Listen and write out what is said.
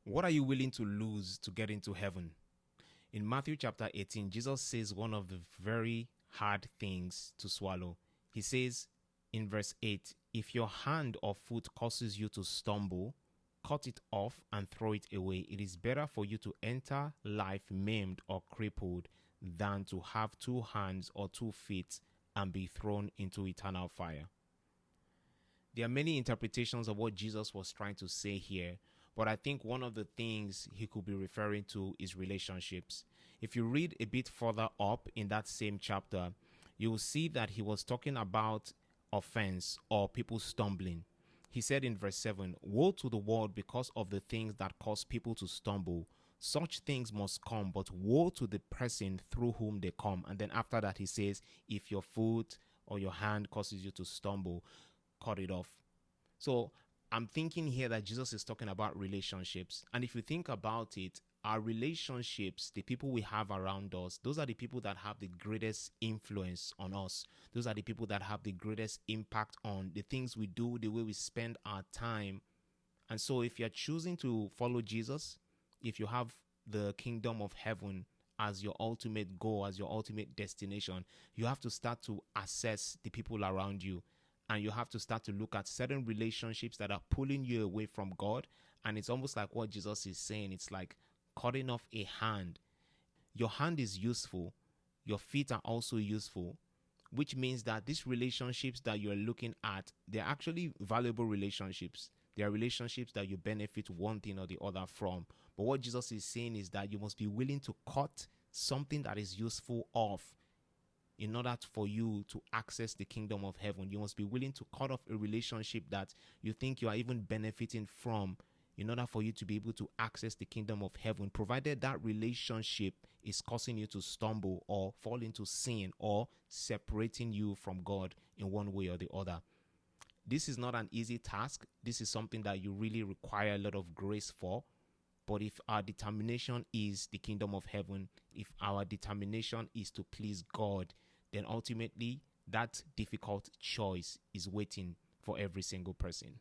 What are you willing to lose to get into heaven? In Matthew chapter 18, Jesus says one of the very hard things to swallow. He says in verse 8, if your hand or foot causes you to stumble, cut it off and throw it away. It is better for you to enter life maimed or crippled than to have two hands or 2 feet and be thrown into eternal fire. There are many interpretations of what Jesus was trying to say here, but I think one of the things he could be referring to is relationships. If you read a bit further up in that same chapter, you will see that he was talking about offense or people stumbling. He said in verse 7, woe to the world because of the things that cause people to stumble. Such things must come, but woe to the person through whom they come. And then after that, he says, if your foot or your hand causes you to stumble, cut it off. So I'm thinking here that Jesus is talking about relationships. And if you think about it, our relationships, the people we have around us, those are the people that have the greatest influence on us. Those are the people that have the greatest impact on the things we do, the way we spend our time. And so if you're choosing to follow Jesus, if you have the kingdom of heaven as your ultimate goal, as your ultimate destination, you have to start to assess the people around you. And you have to start to look at certain relationships that are pulling you away from God. And it's almost like what Jesus is saying. It's like cutting off a hand. Your hand is useful. Your feet are also useful, which means that these relationships that you're looking at, they're actually valuable relationships. They are relationships that you benefit one thing or the other from. But what Jesus is saying is that you must be willing to cut something that is useful off in order for you to access the kingdom of heaven. You must be willing to cut off a relationship that you think you are even benefiting from in order for you to be able to access the kingdom of heaven, provided that relationship is causing you to stumble or fall into sin or separating you from God in one way or the other. This is not an easy task. This is something that you really require a lot of grace for. But if our determination is the kingdom of heaven, if our determination is to please God, then ultimately that difficult choice is waiting for every single person.